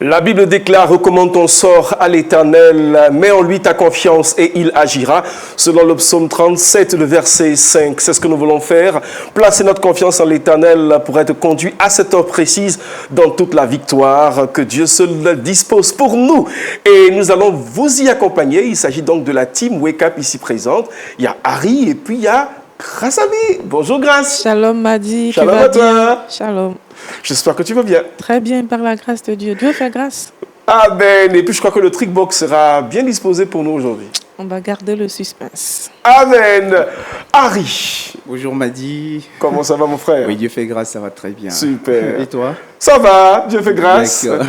La Bible déclare, recommande ton sort à l'Éternel, mets en lui ta confiance et il agira. Selon le psaume 37, le verset 5, c'est ce que nous voulons faire. Placer notre confiance en l'Éternel pour être conduit à cette heure précise dans toute la victoire que Dieu seul dispose pour nous. Et nous allons vous y accompagner. Il s'agit donc de la team Wake Up ici présente. Il y a Harry et puis il y a Grace Abi. Bonjour Grace. Shalom Madi. Shalom à toi. Shalom. J'espère que tu vas bien. Très bien, par la grâce de Dieu. Dieu fait grâce. Amen. Et puis je crois que le trickbox sera bien disposé pour nous aujourd'hui. On va garder le suspense. Amen. Harry. Bonjour Madi. Comment ça va mon frère? Oui, Dieu fait grâce, ça va très bien. Super. Et toi? Ça va, Dieu fait grâce. D'accord.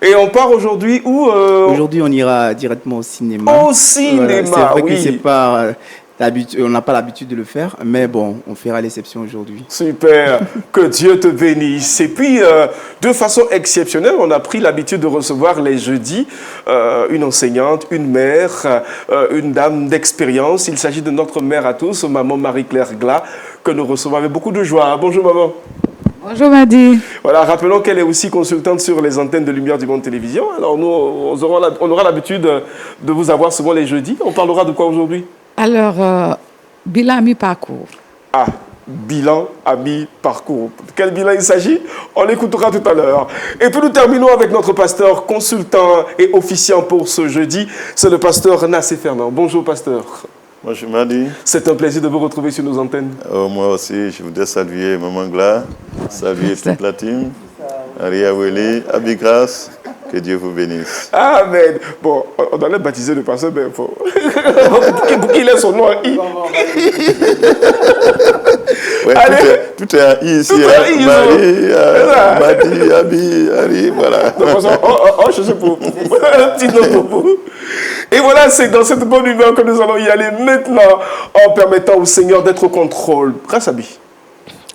Et on part aujourd'hui où Aujourd'hui, on ira directement au cinéma. Au cinéma, C'est vrai oui. que c'est pas on n'a pas l'habitude de le faire, mais bon, on fera l'exception aujourd'hui. Super, que Dieu te bénisse. Et puis, de façon exceptionnelle, on a pris l'habitude de recevoir les jeudis une enseignante, une mère, une dame d'expérience. Il s'agit de notre mère à tous, maman Marie-Claire Glas, que nous recevons avec beaucoup de joie. Bonjour maman. Bonjour Madi. Voilà, rappelons qu'elle est aussi consultante sur les antennes de Lumière du Monde Télévision. Alors nous, on aura l'habitude de vous avoir souvent les jeudis. On parlera de quoi aujourd'hui? Alors, bilan mi-parcours. Ah, bilan à mi-parcours. Quel bilan il s'agit? On l'écoutera tout à l'heure. Et puis nous terminons avec notre pasteur consultant et officiant pour ce jeudi. C'est le pasteur Nassé Fernand. Bonjour pasteur. Bonjour Madi. C'est un plaisir de vous retrouver sur nos antennes. Moi aussi, je voudrais saluer Maman Glas, saluer toute la team, Aria Weli, Abi Grace. Que Dieu vous bénisse. Amen. Bon, on allait baptiser le pasteur, mais il faut... pour qu'il ait son nom en I. Ouais, tout est en I ici. Marie, Madi, Abi, Harry, voilà. On cherche pour un petit nom pour vous. Et voilà, c'est dans cette bonne humeur que nous allons y aller maintenant en permettant au Seigneur d'être au contrôle. Grâce à Bi.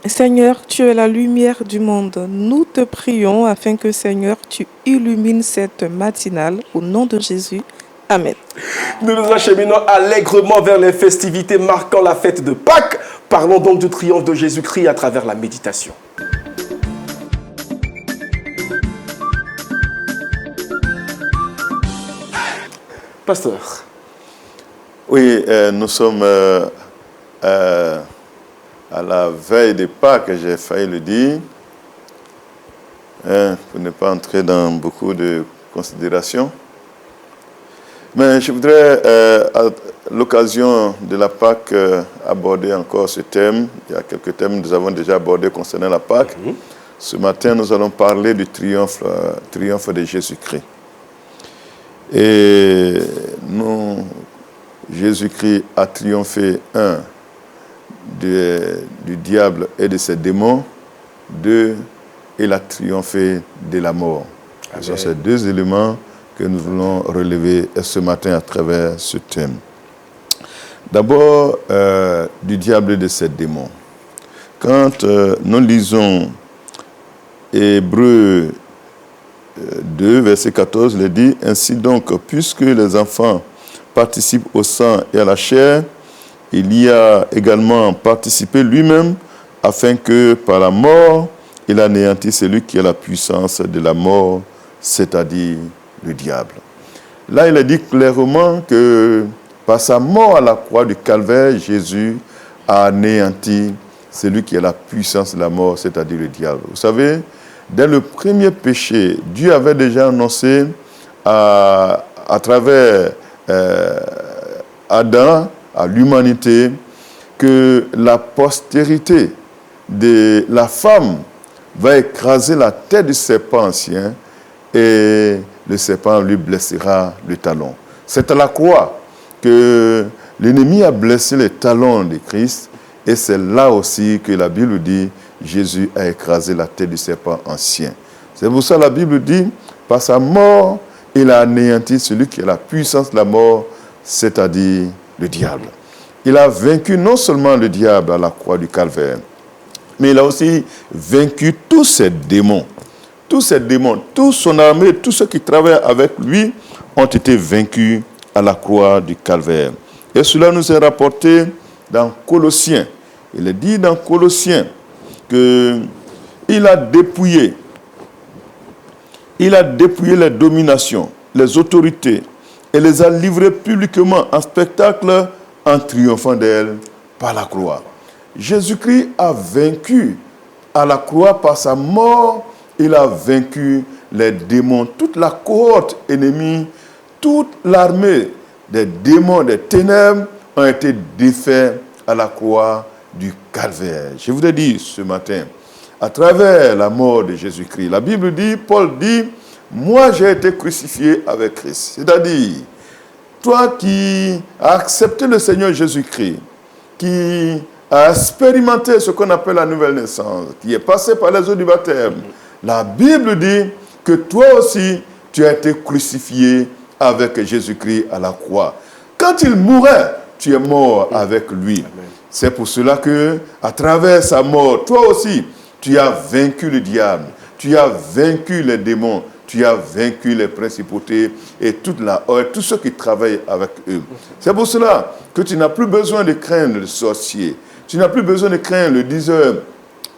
Seigneur, tu es la lumière du monde. Nous te prions afin que, Seigneur, tu illumines cette matinale. Au nom de Jésus. Amen. Nous nous acheminons allègrement vers les festivités marquant la fête de Pâques. Parlons donc du triomphe de Jésus-Christ à travers la méditation. Pasteur. Oui, nous sommes à la veille des Pâques, j'ai failli le dire, pour ne pas entrer dans beaucoup de considérations. Mais je voudrais, à l'occasion de la Pâque, aborder encore ce thème. Il y a quelques thèmes que nous avons déjà abordés concernant la Pâque. Ce matin, nous allons parler du triomphe de Jésus-Christ. Et Jésus-Christ a triomphé, du diable et de ses démons. 2, il a triomphé de la mort. Ce sont ces 2 éléments que nous voulons relever ce matin à travers ce thème. D'abord, du diable et de ses démons. Quand nous lisons Hébreux 2, verset 14, il dit « Ainsi donc, puisque les enfants participent au sang et à la chair, il y a également participé lui-même, afin que par la mort, il anéantisse celui qui a la puissance de la mort, c'est-à-dire le diable. » Là, il a dit clairement que par sa mort à la croix du calvaire, Jésus a anéanti celui qui a la puissance de la mort, c'est-à-dire le diable. Vous savez, dès le premier péché, Dieu avait déjà annoncé à travers Adam, à l'humanité, que la postérité de la femme va écraser la tête du serpent ancien et le serpent lui blessera le talon. C'est à la croix que l'ennemi a blessé les talons de Christ et c'est là aussi que la Bible dit Jésus a écrasé la tête du serpent ancien. C'est pour ça que la Bible dit, par sa mort, il a anéanti celui qui a la puissance de la mort, c'est-à-dire le diable. Il a vaincu non seulement le diable à la croix du calvaire, mais il a aussi vaincu tous ses démons. Tous ses démons, toute son armée, tous ceux qui travaillent avec lui ont été vaincus à la croix du calvaire. Et cela nous est rapporté dans Colossiens. Il est dit dans Colossiens qu'il a dépouillé Il a dépouillé les dominations, les autorités et les a livrées publiquement en spectacle en triomphant d'elles par la croix. Jésus-Christ a vaincu à la croix par sa mort. Il a vaincu les démons, toute la cohorte ennemie, toute l'armée des démons, des ténèbres ont été défaits à la croix du Calvaire. Je voudrais dire ce matin, à travers la mort de Jésus-Christ, la Bible dit, Paul dit, moi j'ai été crucifié avec Christ. C'est-à-dire, toi qui as accepté le Seigneur Jésus-Christ, qui a expérimenté ce qu'on appelle la nouvelle naissance, qui est passé par les eaux du baptême, la Bible dit que toi aussi, tu as été crucifié avec Jésus-Christ à la croix. Quand il mourait, tu es mort avec lui. Amen. C'est pour cela que, à travers sa mort, toi aussi, tu as vaincu le diable, tu as vaincu les démons, tu as vaincu les principautés et tous ceux qui travaillent avec eux. C'est pour cela que tu n'as plus besoin de craindre le sorcier, tu n'as plus besoin de craindre le diseur,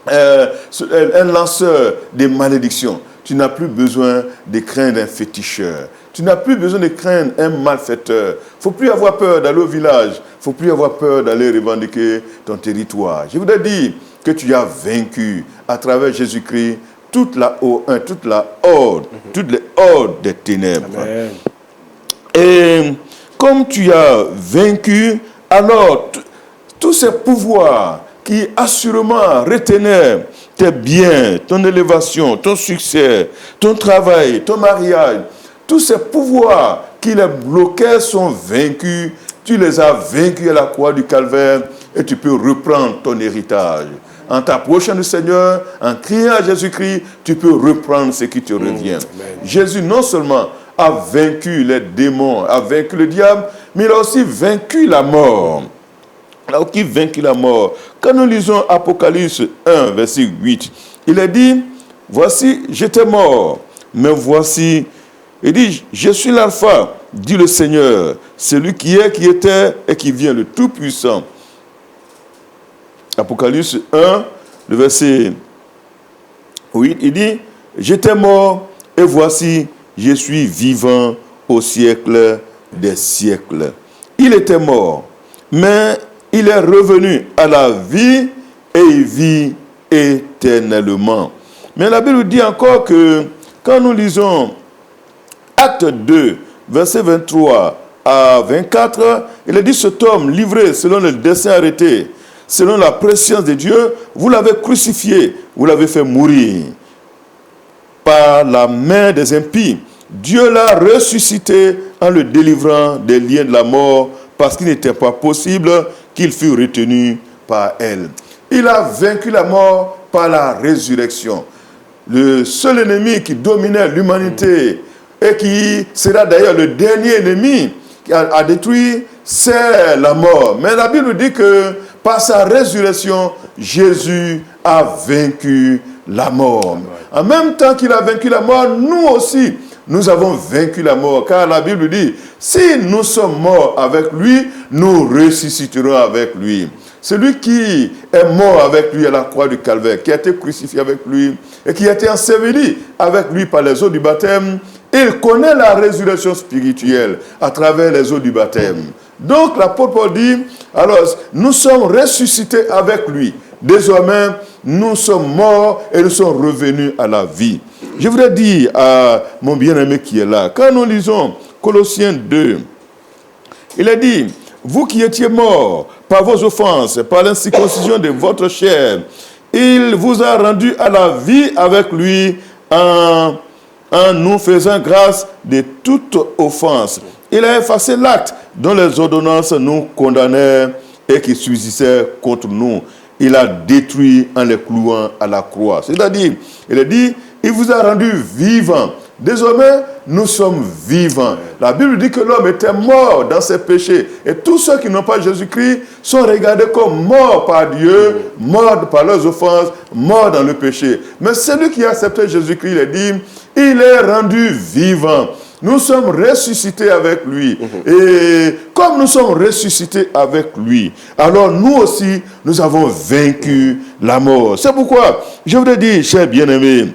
un lanceur des malédictions. Tu n'as plus besoin de craindre un féticheur. Tu n'as plus besoin de craindre un malfaiteur. Il ne faut plus avoir peur d'aller au village. Il ne faut plus avoir peur d'aller revendiquer ton territoire. Je voudrais dire que tu as vaincu à travers Jésus-Christ toutes les hordes des ténèbres. Amen. Et comme tu as vaincu, alors tous ces pouvoirs qui assurément retenaient tes biens, ton élévation, ton succès, ton travail, ton mariage, tous ces pouvoirs qui les bloquaient sont vaincus. Tu les as vaincus à la croix du Calvaire et tu peux reprendre ton héritage. En t'approchant du Seigneur, en criant à Jésus-Christ, tu peux reprendre ce qui te revient. Jésus non seulement a vaincu les démons, a vaincu le diable, mais il a aussi vaincu la mort. Il a aussi vaincu la mort. Quand nous lisons Apocalypse 1, verset 8, il est dit, voici, j'étais mort, mais voici, il dit, je suis l'alpha, dit le Seigneur, celui qui est, qui était et qui vient, le Tout-Puissant. Apocalypse 1, le verset 8, il dit, j'étais mort et voici, je suis vivant au siècle des siècles. Il était mort, mais il est revenu à la vie et il vit éternellement. Mais la Bible dit encore que quand nous lisons Acte 2, verset 23 à 24, il est dit, cet homme livré selon le dessein arrêté, selon la préscience de Dieu, vous l'avez crucifié, vous l'avez fait mourir par la main des impies. Dieu l'a ressuscité en le délivrant des liens de la mort parce qu'il n'était pas possible qu'il fût retenu par elle. Il a vaincu la mort par la résurrection. Le seul ennemi qui dominait l'humanité et qui sera d'ailleurs le dernier ennemi à détruire, c'est la mort. Mais la Bible dit que par sa résurrection, Jésus a vaincu la mort. En même temps qu'il a vaincu la mort, nous aussi, nous avons vaincu la mort. Car la Bible dit, si nous sommes morts avec lui, nous ressusciterons avec lui. Celui qui est mort avec lui à la croix du Calvaire, qui a été crucifié avec lui et qui a été enseveli avec lui par les eaux du baptême, il connaît la résurrection spirituelle à travers les eaux du baptême. Donc l'apôtre Paul dit, alors nous sommes ressuscités avec lui. Désormais, nous sommes morts et nous sommes revenus à la vie. Je voudrais dire à mon bien-aimé qui est là, quand nous lisons Colossiens 2, il est dit, vous qui étiez morts par vos offenses, par l'incirconcision de votre chair, il vous a rendu à la vie avec lui en nous faisant grâce de toute offense. Il a effacé l'acte dont les ordonnances nous condamnaient et qui subsistait contre nous. Il a détruit en les clouant à la croix. C'est-à-dire, il a dit, il vous a rendu vivants. Désormais, nous sommes vivants. La Bible dit que l'homme était mort dans ses péchés. Et tous ceux qui n'ont pas Jésus-Christ sont regardés comme morts par Dieu, morts par leurs offenses, morts dans le péché. Mais celui qui a accepté Jésus-Christ, il a dit, il est rendu vivant. Nous sommes ressuscités avec lui. Et comme nous sommes ressuscités avec lui, alors nous aussi, nous avons vaincu la mort. C'est pourquoi je voudrais dire, chers bien-aimés,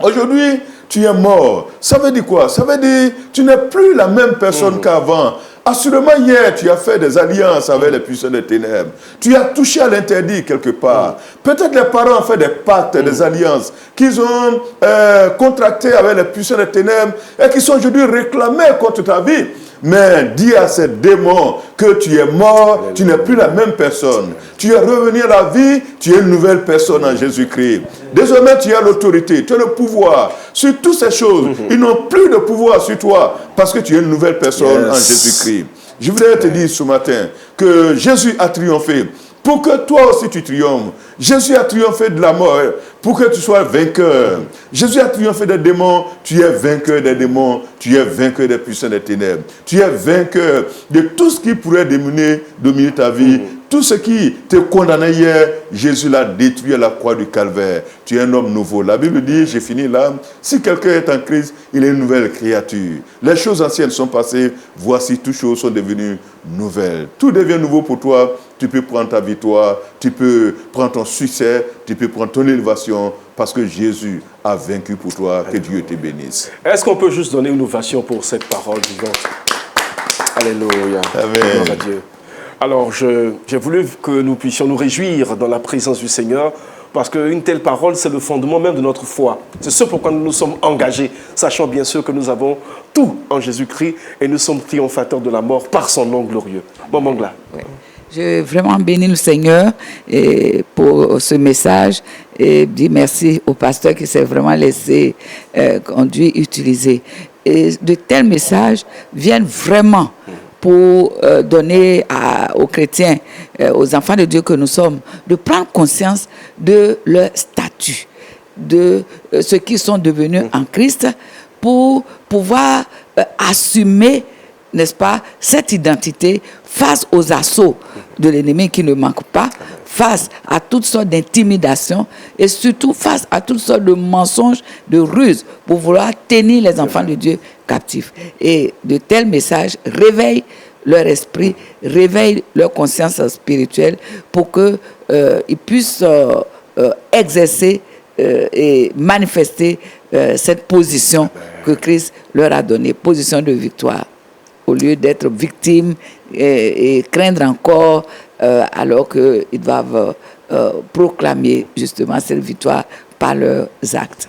aujourd'hui, tu es mort. Ça veut dire quoi? Ça veut dire tu n'es plus la même personne qu'avant. Assurément, hier, tu as fait des alliances avec les puissants des ténèbres. Tu as touché à l'interdit quelque part. Peut-être les parents ont fait des pactes, des alliances qu'ils ont contractés avec les puissants des ténèbres et qui sont aujourd'hui réclamés contre ta vie. Mais dis à ces démons que tu es mort, tu n'es plus la même personne. Tu es revenu à la vie, tu es une nouvelle personne en Jésus-Christ. Désormais, tu as l'autorité, tu as le pouvoir sur toutes ces choses. Ils n'ont plus de pouvoir sur toi parce que tu es une nouvelle personne en Jésus-Christ. Je voudrais te dire ce matin que Jésus a triomphé pour que toi aussi tu triomphes. Jésus a triomphé de la mort pour que tu sois vainqueur. Jésus a triomphé des démons, tu es vainqueur des démons, tu es vainqueur des puissants des ténèbres. Tu es vainqueur de tout ce qui pourrait dominer ta vie. Tout ce qui te condamnait hier, Jésus l'a détruit à la croix du calvaire. Tu es un homme nouveau. La Bible dit, j'ai fini là, si quelqu'un est en Christ, il est une nouvelle créature. Les choses anciennes sont passées, voici toutes choses sont devenues nouvelles. Tout devient nouveau pour toi. Tu peux prendre ta victoire, tu peux prendre ton succès, tu peux prendre ton élévation, parce que Jésus a vaincu pour toi. Que Dieu te bénisse. Est-ce qu'on peut juste donner une ovation pour cette parole vivante? Alléluia. Amen. Gloire à Dieu. Alors, j'ai voulu que nous puissions nous réjouir dans la présence du Seigneur, parce qu'une telle parole, c'est le fondement même de notre foi. C'est ce pourquoi nous nous sommes engagés, sachant bien sûr que nous avons tout en Jésus-Christ et nous sommes triomphateurs de la mort par son nom glorieux. Bon, Mangla. Oui. Je vraiment bénis le Seigneur pour ce message et dis merci au pasteur qui s'est vraiment laissé conduire, utiliser. Et de tels messages viennent vraiment pour donner aux chrétiens, aux enfants de Dieu que nous sommes, de prendre conscience de leur statut, de ce qu'ils sont devenus en Christ, pour pouvoir assumer, n'est-ce pas, cette identité face aux assauts de l'ennemi qui ne manquent pas, face à toutes sortes d'intimidations et surtout face à toutes sortes de mensonges, de ruses pour vouloir tenir les enfants de Dieu captifs. Et de tels messages réveillent leur esprit, réveillent leur conscience spirituelle pour qu'ils puissent exercer et manifester cette position que Christ leur a donnée, position de victoire, au lieu d'être victimes et craindre encore alors qu'ils doivent proclamer justement cette victoire par leurs actes.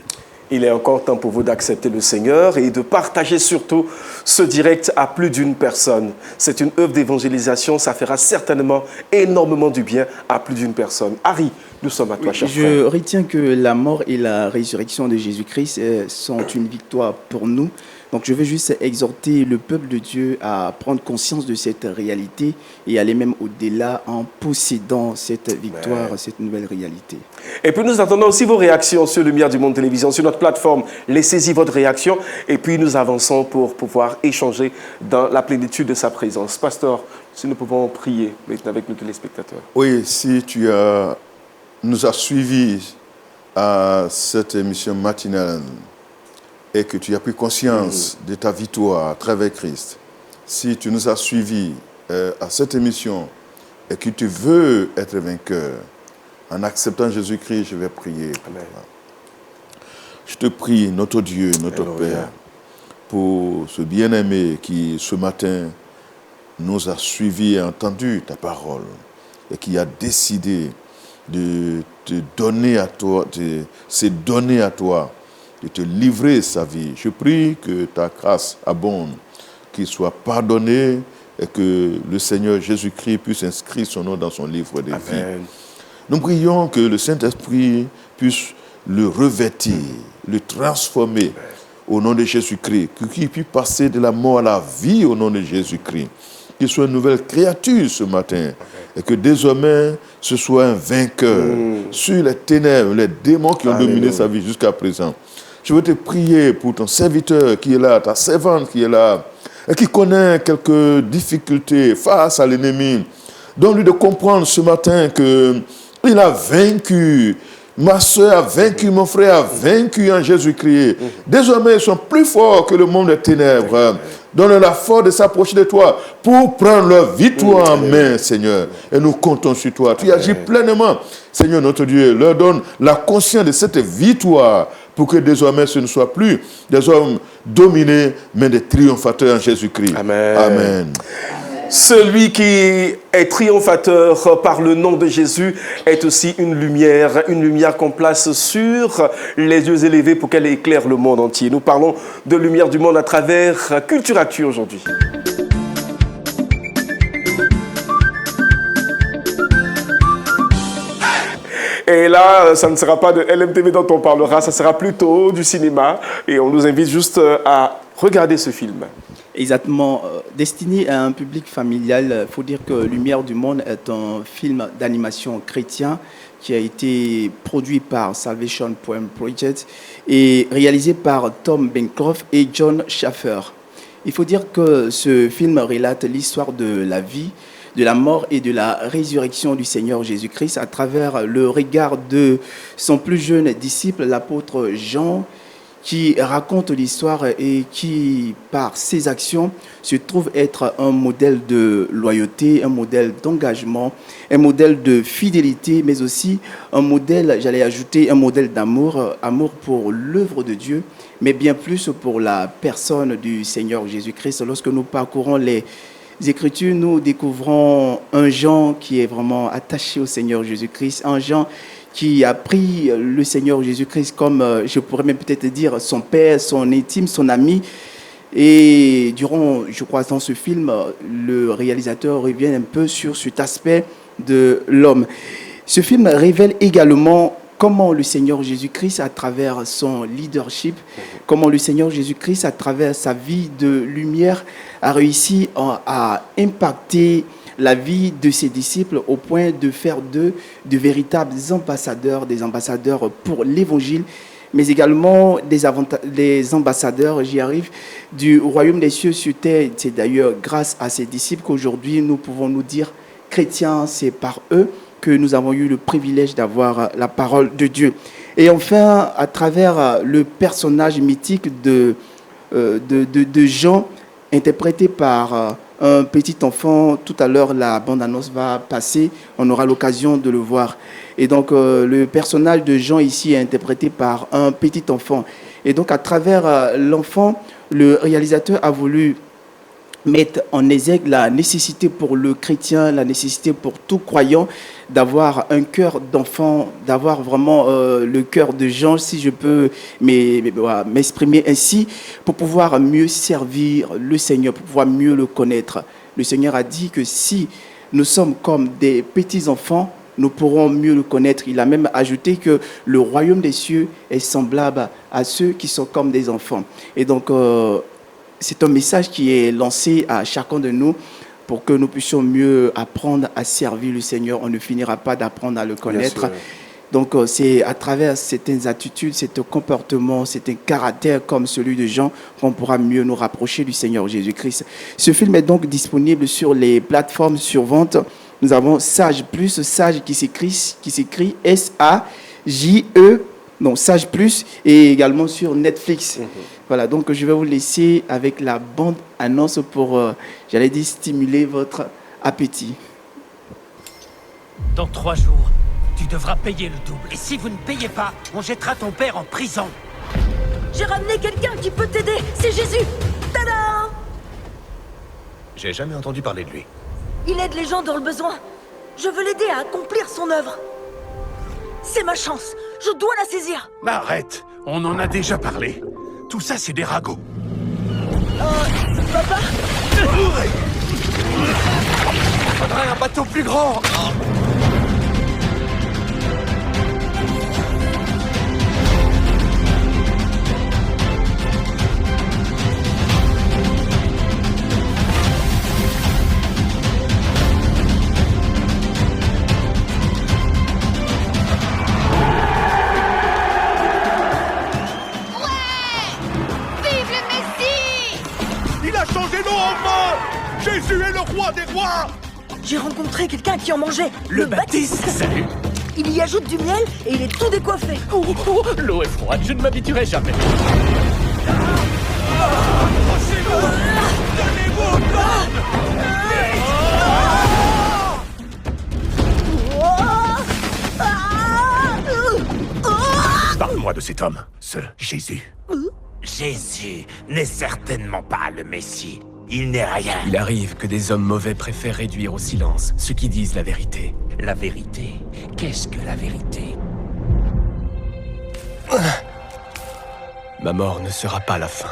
Il est encore temps pour vous d'accepter le Seigneur et de partager surtout ce direct à plus d'une personne. C'est une œuvre d'évangélisation, ça fera certainement énormément du bien à plus d'une personne. Harry, nous sommes à toi, cher frère. Je retiens que la mort et la résurrection de Jésus-Christ sont une victoire pour nous. Donc je veux juste exhorter le peuple de Dieu à prendre conscience de cette réalité et aller même au-delà en possédant cette victoire, cette nouvelle réalité. Et puis nous attendons aussi vos réactions sur Lumière du Monde Télévision, sur notre plateforme. Laissez-y votre réaction et puis nous avançons pour pouvoir échanger dans la plénitude de sa présence. Pasteur, si nous pouvons prier avec nos téléspectateurs. Oui, si tu nous as suivis à cette émission matinale et que tu as pris conscience de ta victoire à travers Christ, si tu nous as suivis à cette émission et que tu veux être vainqueur, en acceptant Jésus-Christ, je vais prier. Amen. Je te prie, notre Dieu, notre Père, pour ce bien-aimé qui, ce matin, nous a suivis et entendu ta parole et qui a décidé de te donner à toi, de se donner à toi, de te livrer sa vie. Je prie que ta grâce abonde, qu'il soit pardonné et que le Seigneur Jésus-Christ puisse inscrire son nom dans son livre de vie. Nous prions que le Saint-Esprit puisse le revêtir, le transformer au nom de Jésus-Christ, qu'il puisse passer de la mort à la vie au nom de Jésus-Christ, qu'il soit une nouvelle créature ce matin et que désormais ce soit un vainqueur sur les ténèbres, les démons qui ont dominé sa vie jusqu'à présent. Je veux te prier pour ton serviteur qui est là, ta servante qui est là, et qui connaît quelques difficultés face à l'ennemi. Donne-lui de comprendre ce matin qu'il a vaincu. Ma soeur a vaincu, mon frère a vaincu en Jésus-Christ. Désormais, ils sont plus forts que le monde des ténèbres. Donne-leur la force de s'approcher de toi pour prendre leur victoire en main, Seigneur. Et nous comptons sur toi. Tu agis pleinement, Seigneur notre Dieu. Leur donne la conscience de cette victoire pour que désormais ce ne soit plus des hommes dominés, mais des triomphateurs en Jésus-Christ. Amen. Amen. Celui qui est triomphateur par le nom de Jésus est aussi une lumière qu'on place sur les yeux élevés pour qu'elle éclaire le monde entier. Nous parlons de lumière du monde à travers Culture Actu aujourd'hui. Et là, ça ne sera pas de LMTV dont on parlera, ça sera plutôt du cinéma. Et on nous invite juste à regarder ce film. Exactement. Destiné à un public familial, il faut dire que Lumière du Monde est un film d'animation chrétien qui a été produit par Salvation Point Project et réalisé par Tom Bancroft et John Schaffer. Il faut dire que ce film relate l'histoire de la vie, de la mort et de la résurrection du Seigneur Jésus-Christ à travers le regard de son plus jeune disciple, l'apôtre Jean, qui raconte l'histoire et qui, par ses actions, se trouve être un modèle de loyauté, un modèle d'engagement, un modèle de fidélité, mais aussi un modèle, j'allais ajouter, un modèle d'amour, amour pour l'œuvre de Dieu, mais bien plus pour la personne du Seigneur Jésus-Christ. Lorsque nous parcourons les Écritures, nous découvrons un Jean qui est vraiment attaché au Seigneur Jésus-Christ, un Jean qui a pris le Seigneur Jésus-Christ comme, je pourrais même peut-être dire, son père, son intime, son ami. Et durant, je crois, dans ce film, le réalisateur revient un peu sur cet aspect de l'homme. Ce film révèle également comment le Seigneur Jésus-Christ, à travers son leadership, comment le Seigneur Jésus-Christ, à travers sa vie de lumière, a réussi à impacter la vie de ses disciples au point de faire d'eux de véritables ambassadeurs, des ambassadeurs pour l'Évangile, mais également des ambassadeurs, j'y arrive, du royaume des cieux sur terre. C'est d'ailleurs grâce à ces disciples qu'aujourd'hui nous pouvons nous dire chrétiens, c'est par eux que nous avons eu le privilège d'avoir la parole de Dieu. Et enfin, à travers le personnage mythique de Jean, interprété par un petit enfant. Tout à l'heure, la bande-annonce va passer. On aura l'occasion de le voir. Et donc, le personnage de Jean ici est interprété par un petit enfant. Et donc, à travers l'enfant, le réalisateur a voulu mettre en exergue la nécessité pour le chrétien, la nécessité pour tout croyant d'avoir un cœur d'enfant, d'avoir vraiment le cœur de Jean, si je peux m'exprimer ainsi, pour pouvoir mieux servir le Seigneur, pour pouvoir mieux le connaître. Le Seigneur a dit que si nous sommes comme des petits-enfants, nous pourrons mieux le connaître. Il a même ajouté que le royaume des cieux est semblable à ceux qui sont comme des enfants. Et donc, c'est un message qui est lancé à chacun de nous pour que nous puissions mieux apprendre à servir le Seigneur. On ne finira pas d'apprendre à le connaître. Donc, c'est à travers certaines attitudes, certains comportements, certains caractères comme celui de Jean qu'on pourra mieux nous rapprocher du Seigneur Jésus-Christ. Ce film est donc disponible sur les plateformes suivantes. Nous avons Sage Plus, Sage qui s'écrit S-A-J-E, non, Sage Plus, et également sur Netflix. Voilà, donc je vais vous laisser avec la bande-annonce pour, j'allais dire, stimuler votre appétit. Dans 3 jours, tu devras payer le double. Et si vous ne payez pas, on jettera ton père en prison. J'ai ramené quelqu'un qui peut t'aider, c'est Jésus. Tada! J'ai jamais entendu parler de lui. Il aide les gens dans le besoin. Je veux l'aider à accomplir son œuvre. C'est ma chance, je dois la saisir. Arrête, on en a déjà parlé. Tout ça, c'est des ragots. Papa? Faudrait un bateau plus grand. Jésus est le roi des rois! J'ai rencontré quelqu'un qui en mangeait. Le Baptiste, salut! Il y ajoute du miel et il est tout décoiffé. L'eau est froide, je ne m'habituerai jamais. Approchez-vous! Donnez-vous! Parle-moi de cet homme, ce Jésus. Jésus n'est certainement pas le Messie. Il n'est rien. Il arrive que des hommes mauvais préfèrent réduire au silence ceux qui disent la vérité. La vérité. Qu'est-ce que la vérité? Ma mort ne sera pas la fin,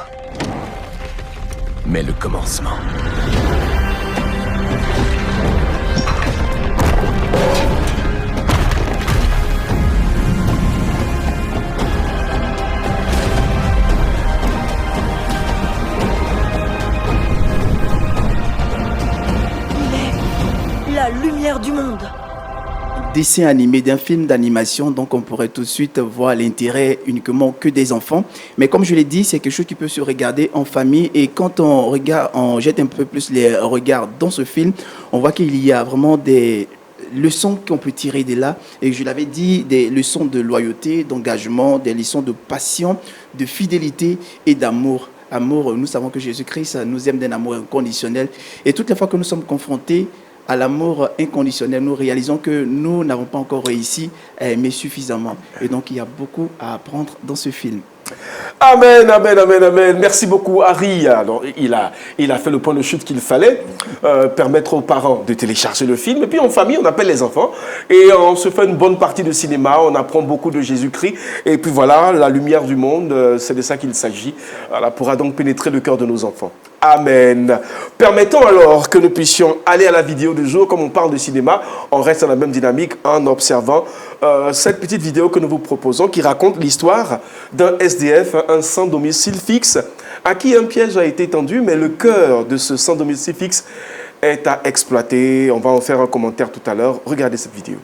mais le commencement. Il est la lumière du monde. Dessin animé d'un film d'animation, donc on pourrait tout de suite voir l'intérêt uniquement que des enfants. Mais comme je l'ai dit, c'est quelque chose qui peut se regarder en famille. Et quand on regarde, on jette un peu plus les regards dans ce film, on voit qu'il y a vraiment des leçons qu'on peut tirer de là. Et je l'avais dit, des leçons de loyauté, d'engagement, des leçons de passion, de fidélité et d'amour. Amour, nous savons que Jésus-Christ nous aime d'un amour inconditionnel. Et toutes les fois que nous sommes confrontés à l'amour inconditionnel, nous réalisons que nous n'avons pas encore réussi à aimer suffisamment. Et donc, il y a beaucoup à apprendre dans ce film. Amen, amen, amen, amen. Merci beaucoup, Harry. Alors, il a fait le point de chute qu'il fallait, permettre aux parents de télécharger le film. Et puis, en famille, on appelle les enfants et on se fait une bonne partie de cinéma. On apprend beaucoup de Jésus-Christ. Et puis voilà, la lumière du monde, c'est de ça qu'il s'agit. Voilà, pourra donc pénétrer le cœur de nos enfants. Amen. Permettons alors que nous puissions aller à la vidéo du jour. Comme on parle de cinéma, on reste dans la même dynamique en observant cette petite vidéo que nous vous proposons qui raconte l'histoire d'un SDF, un sans domicile fixe, à qui un piège a été tendu, mais le cœur de ce sans domicile fixe est à exploiter. On va en faire un commentaire tout à l'heure. Regardez cette vidéo.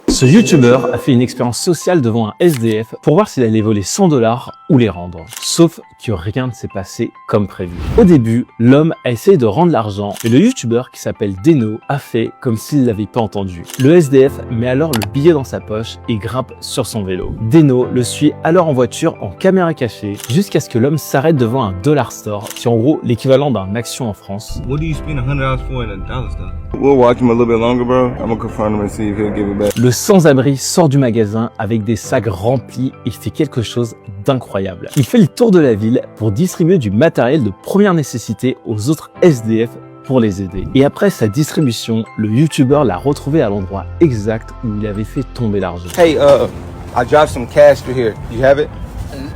Ce youtubeur a fait une expérience sociale devant un SDF pour voir s'il allait voler 100 $ ou les rendre. Sauf que rien ne s'est passé comme prévu. Au début, l'homme a essayé de rendre l'argent, mais le youtubeur qui s'appelle Deno a fait comme s'il l'avait pas entendu. Le SDF met alors le billet dans sa poche et grimpe sur son vélo. Deno le suit alors en voiture en caméra cachée jusqu'à ce que l'homme s'arrête devant un dollar store, qui est en gros l'équivalent d'un Action en France. What do you spend $100 for in a dollar store? We'll watch him a little bit longer, bro. I'm gonna confront him and see if he'll give it back. Le sans-abri sort du magasin avec des sacs remplis et fait quelque chose d'incroyable. Il fait le tour de la ville pour distribuer du matériel de première nécessité aux autres SDF pour les aider. Et après sa distribution, le youtubeur l'a retrouvé à l'endroit exact où il avait fait tomber l'argent. Hey, I dropped some cash through here. You have it?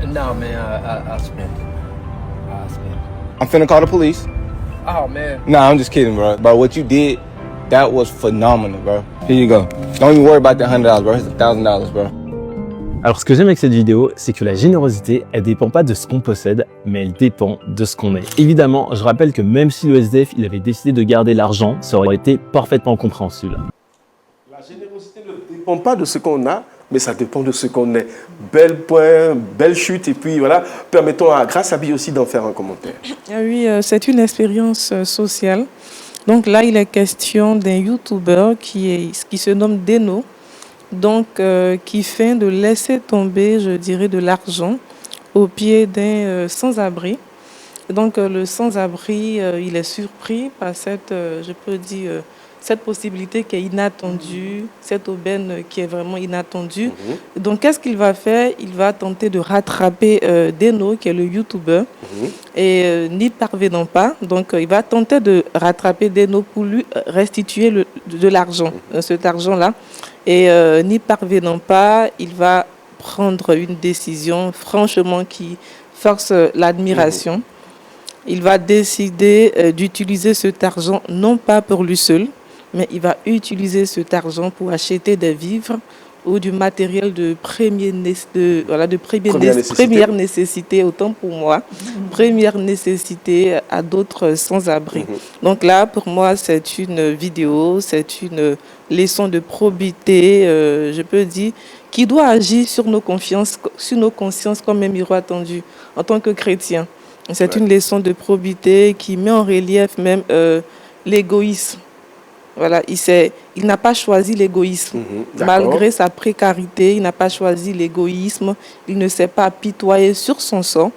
No, man, I'll spend. I'm finna call the police. Oh, man. Nah, I'm just kidding, bro. Bro, what you did, that was phenomenal, bro. Here you go. Don't even worry about the $100, bro. It's $1,000, bro. Alors ce que j'aime avec cette vidéo, c'est que la générosité, elle dépend pas de ce qu'on possède, mais elle dépend de ce qu'on est. Évidemment, je rappelle que même si le SDF il avait décidé de garder l'argent, ça aurait été parfaitement compréhensible. La générosité ne dépend pas de ce qu'on a, mais ça dépend de ce qu'on est. Bel point, belle chute, et puis voilà, permettons à Grâce Abi aussi d'en faire un commentaire. Ah oui, c'est une expérience sociale. Donc là, il est question d'un youtubeur qui se nomme Deno, donc qui feint de laisser tomber, je dirais, de l'argent au pied d'un sans-abri. Donc le sans-abri, il est surpris par cette, je peux dire, cette possibilité qui est inattendue, cette aubaine qui est vraiment inattendue. Donc qu'est-ce qu'il va faire? Il va tenter de rattraper Deno, qui est le youtubeur, et n'y parvenant pas, donc il va tenter de rattraper Deno pour lui restituer de l'argent, cet argent-là. Et n'y parvenant pas, il va prendre une décision franchement qui force l'admiration. Il va décider d'utiliser cet argent non pas pour lui seul, mais il va utiliser cet argent pour acheter des vivres ou du matériel de première nécessité, autant pour moi, première nécessité à d'autres sans-abri. Donc là, pour moi, c'est une vidéo, c'est une leçon de probité, je peux dire, qui doit agir sur nos consciences comme un miroir tendu en tant que chrétien. C'est une leçon de probité qui met en relief même l'égoïsme. Voilà, il n'a pas choisi l'égoïsme. Malgré sa précarité, il n'a pas choisi l'égoïsme. Il ne s'est pas apitoyé sur son sort.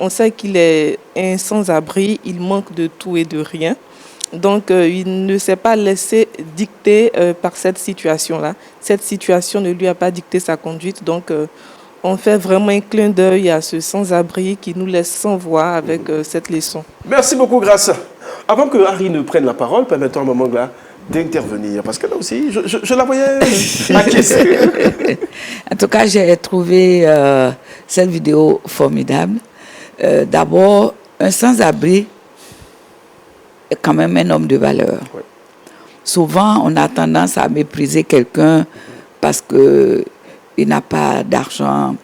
On sait qu'il est un sans-abri, il manque de tout et de rien. Donc, il ne s'est pas laissé dicter par cette situation-là. Cette situation ne lui a pas dicté sa conduite. Donc, on fait vraiment un clin d'œil à ce sans-abri qui nous laisse sans voix avec cette leçon. Merci beaucoup, Grâce. Avant que Harry ne prenne la parole, permettons un moment là d'intervenir. Parce que là aussi, je la voyais acquiescer. En tout cas, j'ai trouvé cette vidéo formidable. D'abord, un sans-abri est quand même un homme de valeur. Oui. Souvent, on a tendance à mépriser quelqu'un parce qu'il n'a pas d'argent.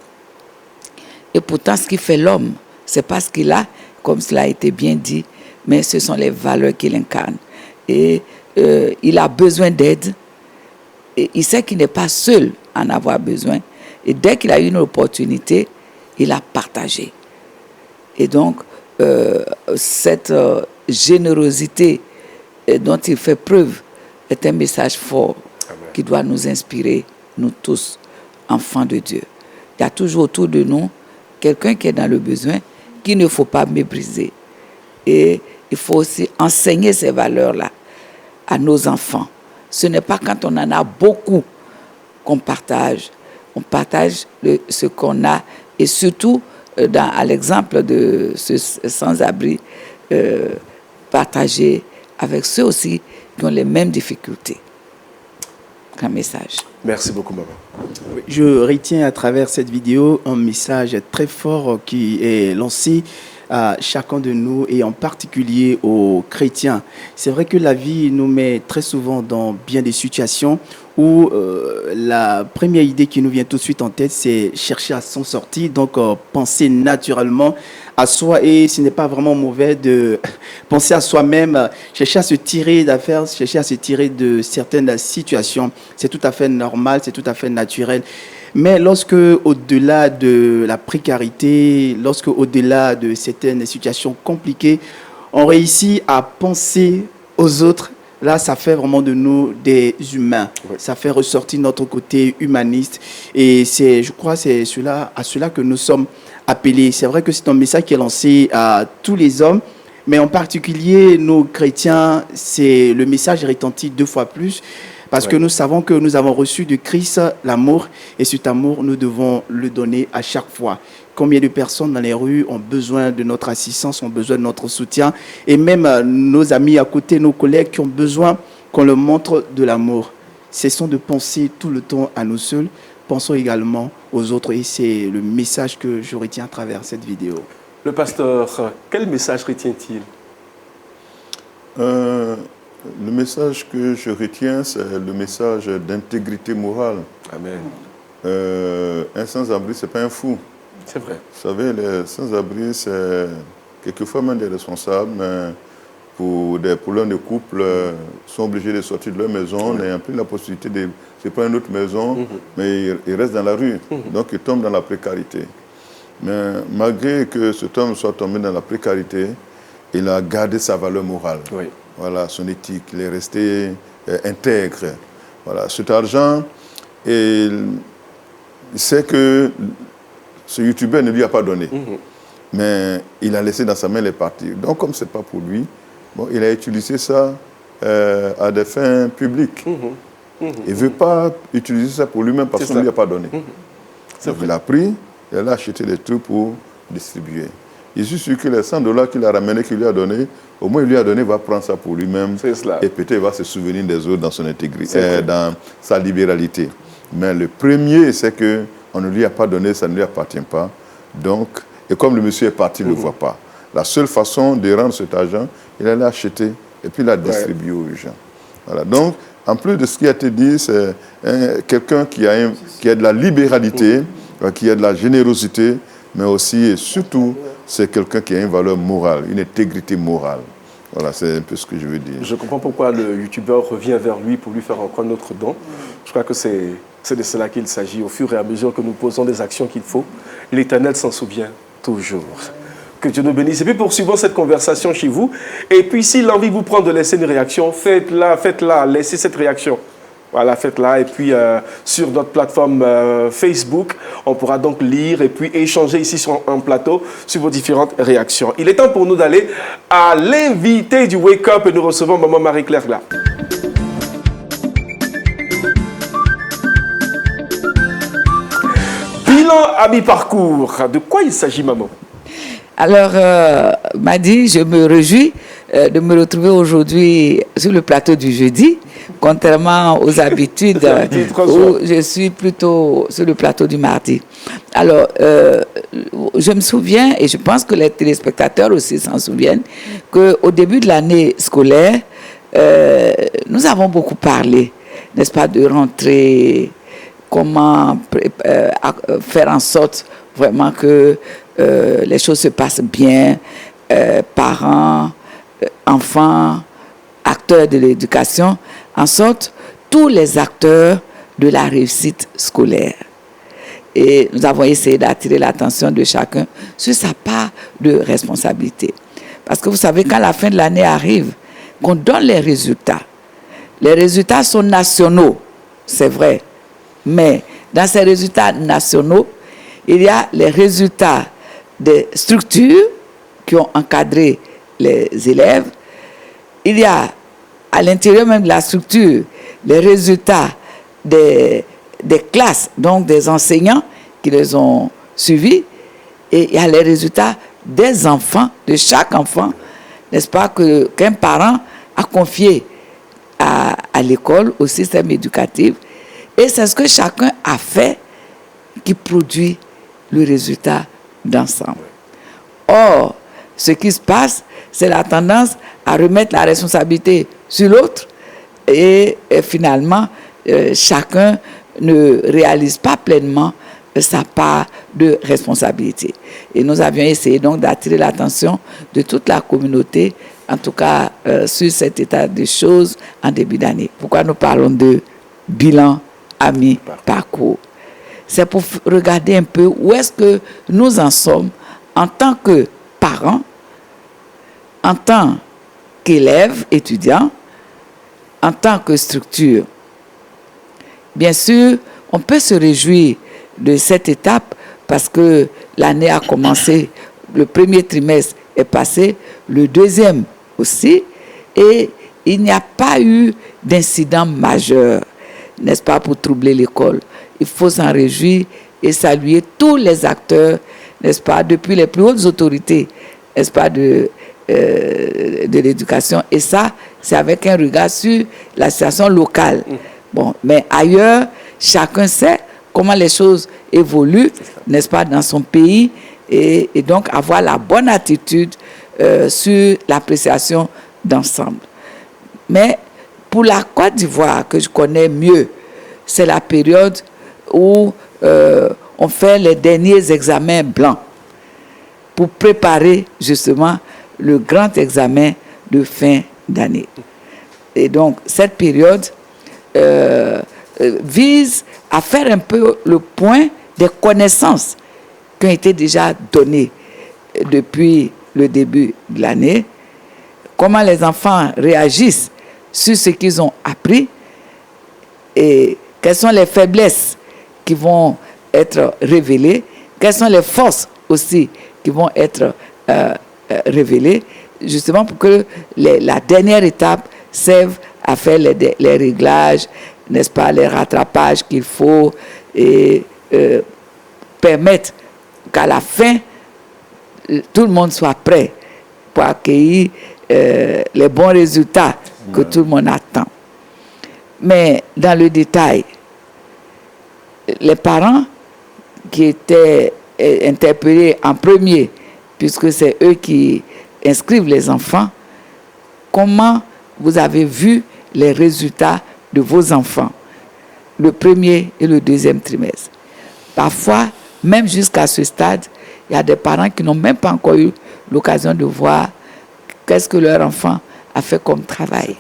Et pourtant, ce qui fait l'homme, ce n'est pas ce qu'il a, comme cela a été bien dit, mais ce sont les valeurs qu'il incarne. Et il a besoin d'aide. Et il sait qu'il n'est pas seul à en avoir besoin. Et dès qu'il a eu une opportunité, il a partagé. Et donc, cette générosité dont il fait preuve est un message fort. Amen. Qui doit nous inspirer, nous tous, enfants de Dieu. Il y a toujours autour de nous quelqu'un qui est dans le besoin, qu'il ne faut pas mépriser. Et il faut aussi enseigner ces valeurs-là à nos enfants. Ce n'est pas quand on en a beaucoup qu'on partage. On partage ce qu'on a. Et surtout, à l'exemple de ce sans-abri, partager avec ceux aussi qui ont les mêmes difficultés. Un message. Merci beaucoup, maman. Je retiens à travers cette vidéo un message très fort qui est lancé à chacun de nous et en particulier aux chrétiens. C'est vrai que la vie nous met très souvent dans bien des situations où la première idée qui nous vient tout de suite en tête, c'est chercher à s'en sortir, donc penser naturellement à soi. Et ce n'est pas vraiment mauvais de penser à soi-même, chercher à se tirer d'affaires, chercher à se tirer de certaines situations. C'est tout à fait normal, c'est tout à fait naturel. Mais lorsque, au-delà de la précarité, lorsque, au-delà de certaines situations compliquées, on réussit à penser aux autres, là, ça fait vraiment de nous des humains. Oui. Ça fait ressortir notre côté humaniste. Et je crois que c'est à cela que nous sommes appelés. C'est vrai que c'est un message qui est lancé à tous les hommes, mais en particulier, nous, chrétiens, le message retentit 2 fois plus. Parce que nous savons que nous avons reçu de Christ l'amour et cet amour, nous devons le donner à chaque fois. Combien de personnes dans les rues ont besoin de notre assistance, ont besoin de notre soutien et même nos amis à côté, nos collègues qui ont besoin qu'on leur montre de l'amour. Cessons de penser tout le temps à nous seuls, pensons également aux autres et c'est le message que je retiens à travers cette vidéo. Le pasteur, quel message retient-il ? Le message que je retiens, c'est le message d'intégrité morale. Amen. Un sans-abri, ce n'est pas un fou. C'est vrai. Vous savez, les sans-abri, c'est quelquefois même des responsables, mais pour des problèmes de couple, sont obligés de sortir de leur maison, n'ayant plus la possibilité de se prendre une autre maison, mais ils restent dans la rue. Donc, ils tombent dans la précarité. Mais malgré que cet homme soit tombé dans la précarité, il a gardé sa valeur morale. Oui. Voilà, son éthique, il est resté intègre. Voilà, cet argent, il sait que ce youtubeur ne lui a pas donné, mais il a laissé dans sa main les parties. Donc, comme ce n'est pas pour lui, bon, il a utilisé ça à des fins publiques. Il ne veut pas utiliser ça pour lui-même parce qu'on ne lui a pas donné. Donc, il a pris, il a acheté des trucs pour distribuer. Je suis sûr que les $100 qu'il a ramenés, qu'il lui a donné, au moins il lui a donné, il va prendre ça pour lui-même. Et peut-être il va se souvenir des autres dans son intégrité, dans sa libéralité. Mais le premier, c'est qu'on ne lui a pas donné, ça ne lui appartient pas. Donc, et comme le monsieur est parti, il ne le voit pas. La seule façon de rendre cet argent, il allait acheter et puis il l'a distribué aux gens. Voilà. Donc, en plus de ce qui a été dit, c'est quelqu'un qui a de la libéralité, qui a de la générosité, mais aussi et surtout, c'est quelqu'un qui a une valeur morale, une intégrité morale. Voilà, c'est un peu ce que je veux dire. Je comprends pourquoi le youtubeur revient vers lui pour lui faire encore notre don. Je crois que c'est de cela qu'il s'agit. Au fur et à mesure que nous posons des actions qu'il faut, l'Éternel s'en souvient toujours. Que Dieu nous bénisse. Et puis poursuivons cette conversation chez vous. Et puis si l'envie vous prend de laisser une réaction, faites-la, laissez cette réaction. Voilà, faites-la. Et puis, sur notre plateforme Facebook, on pourra donc lire et puis échanger ici sur un plateau sur vos différentes réactions. Il est temps pour nous d'aller à l'invité du Wake Up et nous recevons Maman Marie-Claire là. Bilan à mi-parcours. De quoi il s'agit, maman? Alors, Madi, je me réjouis de me retrouver aujourd'hui sur le plateau du jeudi, contrairement aux habitudes où je suis plutôt sur le plateau du mardi. Alors, je me souviens, et je pense que les téléspectateurs aussi s'en souviennent, qu'au début de l'année scolaire, nous avons beaucoup parlé, n'est-ce pas, de rentrée, comment faire en sorte vraiment que les choses se passent bien, parents, enfants, acteurs de l'éducation, en sorte tous les acteurs de la réussite scolaire. Et nous avons essayé d'attirer l'attention de chacun sur sa part de responsabilité. Parce que vous savez, quand la fin de l'année arrive, qu'on donne les résultats sont nationaux, c'est vrai, mais dans ces résultats nationaux, il y a les résultats des structures qui ont encadré les élèves. Il y a à l'intérieur même de la structure les résultats des classes, donc des enseignants qui les ont suivis. Et il y a les résultats des enfants, de chaque enfant, n'est-ce pas, qu'un parent a confié à l'école, au système éducatif. Et c'est ce que chacun a fait qui produit le résultat d'ensemble. Or, ce qui se passe, c'est la tendance à remettre la responsabilité sur l'autre et finalement, chacun ne réalise pas pleinement sa part de responsabilité. Et nous avions essayé donc d'attirer l'attention de toute la communauté, en tout cas sur cet état de choses en début d'année. Pourquoi nous parlons de bilan à mi-parcours? C'est pour regarder un peu où est-ce que nous en sommes en tant que parents, en tant qu'élèves, étudiants, en tant que structure. Bien sûr, on peut se réjouir de cette étape parce que l'année a commencé, le premier trimestre est passé, le deuxième aussi, et il n'y a pas eu d'incident majeur, n'est-ce pas, pour troubler l'école. Il faut s'en réjouir et saluer tous les acteurs, n'est-ce pas, depuis les plus hautes autorités, n'est-ce pas, de l'éducation. Et ça, c'est avec un regard sur la situation locale. Bon, mais ailleurs, chacun sait comment les choses évoluent, n'est-ce pas, dans son pays, et donc avoir la bonne attitude sur l'appréciation d'ensemble. Mais pour la Côte d'Ivoire, que je connais mieux, c'est la période où on fait les derniers examens blancs pour préparer justement le grand examen de fin d'année. Et donc, cette période vise à faire un peu le point des connaissances qui ont été déjà données depuis le début de l'année, comment les enfants réagissent sur ce qu'ils ont appris et quelles sont les faiblesses qui vont être révélées, quelles sont les forces aussi qui vont être révélées, justement pour que la dernière étape serve à faire les réglages, n'est-ce pas, les rattrapages qu'il faut et permettre qu'à la fin, tout le monde soit prêt pour accueillir les bons résultats que tout le monde attend. Mais dans le détail, les parents qui étaient interpellés en premier, puisque c'est eux qui inscrivent les enfants, comment vous avez vu les résultats de vos enfants, le premier et le deuxième trimestre? Parfois, même jusqu'à ce stade, il y a des parents qui n'ont même pas encore eu l'occasion de voir qu'est-ce que leur enfant a fait comme travail.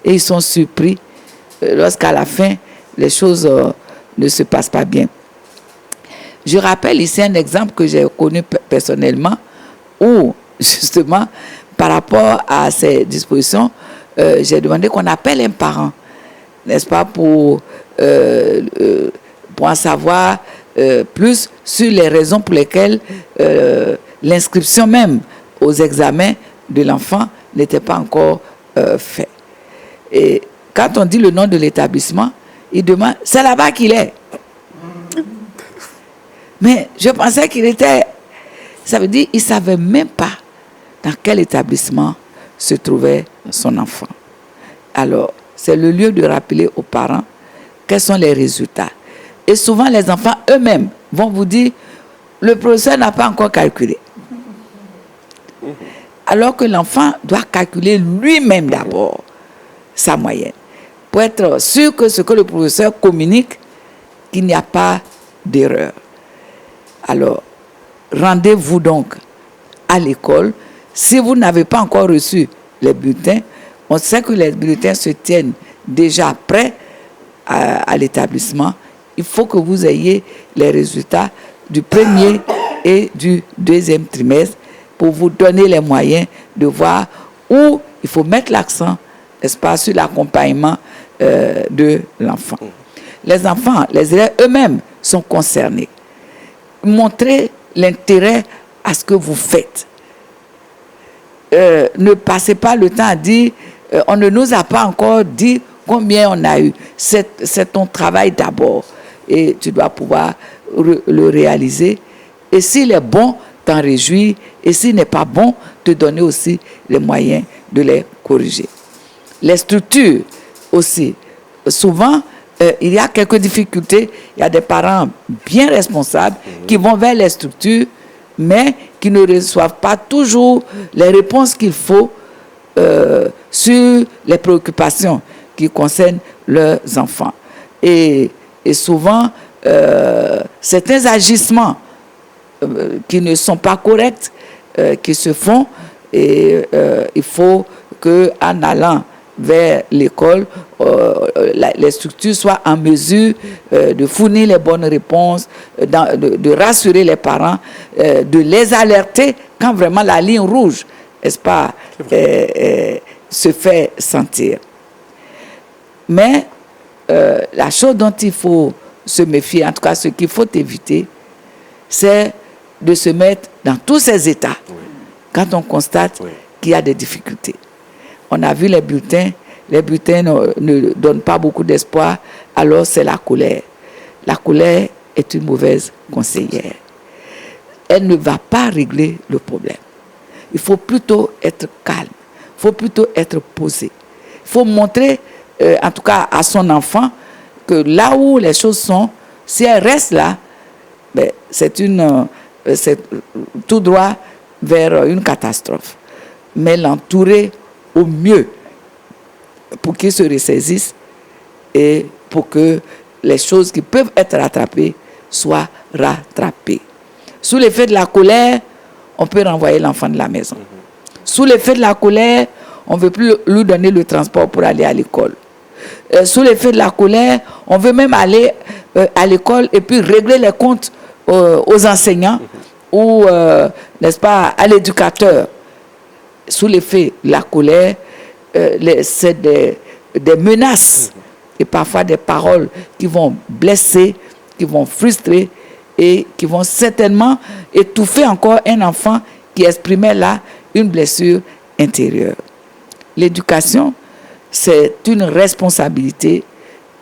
Et ils sont surpris lorsqu'à la fin, les choses ne se passent pas bien. Je rappelle ici un exemple que j'ai connu personnellement où, justement, par rapport à ces dispositions, j'ai demandé qu'on appelle un parent, n'est-ce pas, pour en savoir plus sur les raisons pour lesquelles l'inscription même aux examens de l'enfant n'était pas encore faite. Et quand on dit le nom de l'établissement, il demande, c'est là-bas qu'il est. Mais je pensais qu'il était, ça veut dire qu'il ne savait même pas dans quel établissement se trouvait son enfant. Alors, c'est le lieu de rappeler aux parents quels sont les résultats. Et souvent, les enfants eux-mêmes vont vous dire, le professeur n'a pas encore calculé. Alors que l'enfant doit calculer lui-même d'abord sa moyenne, pour être sûr que ce que le professeur communique, qu'il n'y a pas d'erreur. Alors, rendez-vous donc à l'école. Si vous n'avez pas encore reçu les bulletins, on sait que les bulletins se tiennent déjà prêts à l'établissement. Il faut que vous ayez les résultats du premier et du deuxième trimestre pour vous donner les moyens de voir où il faut mettre l'accent, n'est-ce pas, sur l'accompagnement de l'enfant. Les enfants, les élèves eux-mêmes sont concernés. Montrez l'intérêt à ce que vous faites. Ne passez pas le temps à dire on ne nous a pas encore dit combien on a eu. C'est ton travail d'abord. Et tu dois pouvoir le réaliser. Et s'il est bon, t'en réjouir. Et s'il n'est pas bon, te donner aussi les moyens de les corriger. Les structures aussi. Souvent, il y a quelques difficultés. Il y a des parents bien responsables qui vont vers les structures, mais qui ne reçoivent pas toujours les réponses qu'il faut sur les préoccupations qui concernent leurs enfants. Et souvent, certains agissements qui ne sont pas corrects, qui se font, et il faut qu'en allant vers l'école, les structures soient en mesure de fournir les bonnes réponses, de rassurer les parents, de les alerter quand vraiment la ligne rouge, n'est-ce pas, se fait sentir. Mais la chose dont il faut se méfier, en tout cas ce qu'il faut éviter, c'est de se mettre dans tous ces états quand on constate qu'il y a des difficultés. On a vu les bulletins ne donnent pas beaucoup d'espoir, alors c'est la colère. La colère est une mauvaise conseillère. Elle ne va pas régler le problème. Il faut plutôt être calme, il faut plutôt être posé. Il faut montrer, en tout cas à son enfant, que là où les choses sont, si elle reste là, ben, c'est tout droit vers une catastrophe. Mais l'entourer au mieux pour qu'il se ressaisisse et pour que les choses qui peuvent être rattrapées soient rattrapées. Sous l'effet de la colère, on peut renvoyer l'enfant de la maison. Sous l'effet de la colère, on ne veut plus lui donner le transport pour aller à l'école. Sous l'effet de la colère, on veut même aller à l'école et puis régler les comptes aux enseignants ou, n'est-ce pas, à l'éducateur. Sous l'effet de la colère, c'est des menaces et parfois des paroles qui vont blesser, qui vont frustrer et qui vont certainement étouffer encore un enfant qui exprimait là une blessure intérieure. L'éducation, c'est une responsabilité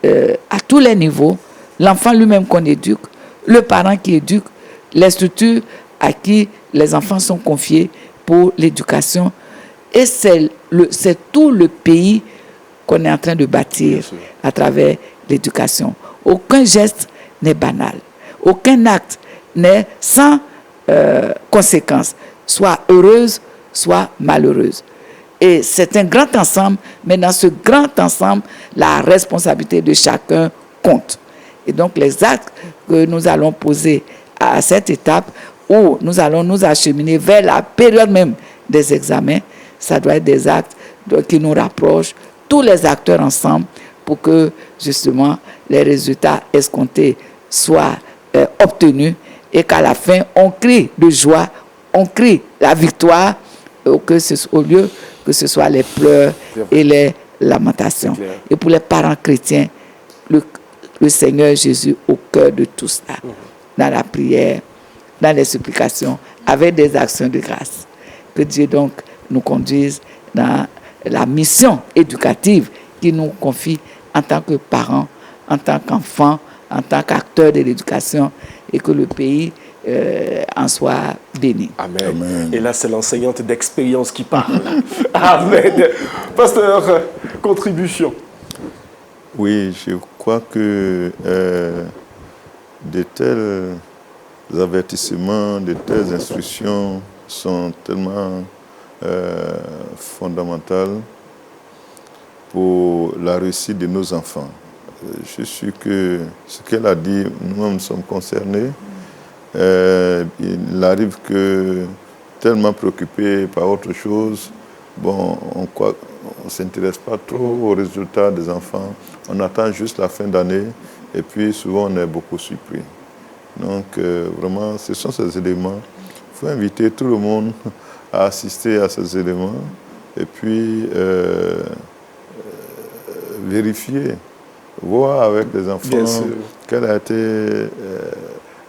à tous les niveaux. L'enfant lui-même qu'on éduque, le parent qui éduque, les structures à qui les enfants sont confiés pour l'éducation. Et c'est tout le pays qu'on est en train de bâtir à travers l'éducation. Aucun geste n'est banal. Aucun acte n'est sans conséquence, soit heureuse, soit malheureuse. Et c'est un grand ensemble, mais dans ce grand ensemble, la responsabilité de chacun compte. Et donc les actes que nous allons poser à cette étape où nous allons nous acheminer vers la période même des examens, ça doit être des actes qui nous rapprochent, tous les acteurs ensemble, pour que justement les résultats escomptés soient obtenus et qu'à la fin, on crie de joie, on crie la victoire, au lieu que ce soit les pleurs et les lamentation. Et pour les parents chrétiens, le Seigneur Jésus au cœur de tout ça, dans la prière, dans les supplications, avec des actions de grâce. Que Dieu donc nous conduise dans la mission éducative qu'il nous confie en tant que parents, en tant qu'enfants, en tant qu'acteurs de l'éducation, et que le pays en soit béni. Amen. Amen. Et là, c'est l'enseignante d'expérience qui parle. Amen. Pasteur, contribution. Oui, je crois que de tels avertissements, de telles instructions sont tellement fondamentales pour la réussite de nos enfants. Je suis sûr que ce qu'elle a dit, nous sommes concernés. Il arrive que, tellement préoccupés par autre chose, bon, on ne s'intéresse pas trop aux résultats des enfants. On attend juste la fin d'année et puis souvent on est beaucoup surpris. Donc vraiment, ce sont ces éléments. Il faut inviter tout le monde à assister à ces éléments et puis vérifier, voir avec les enfants quel a été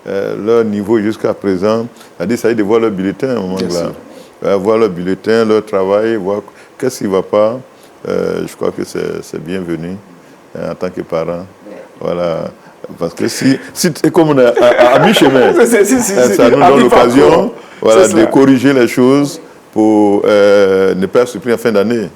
leur niveau jusqu'à présent. C'est-à-dire, ça y est de voir leur bulletin à un moment-là. Voir leur bulletin, leur travail, voir qu'est-ce qui ne va pas. Je crois que c'est bienvenu en tant que parent. Voilà. Parce que si comme on est à mi-chemin, ça nous donne l'occasion de corriger les choses pour ne pas être surpris en fin d'année.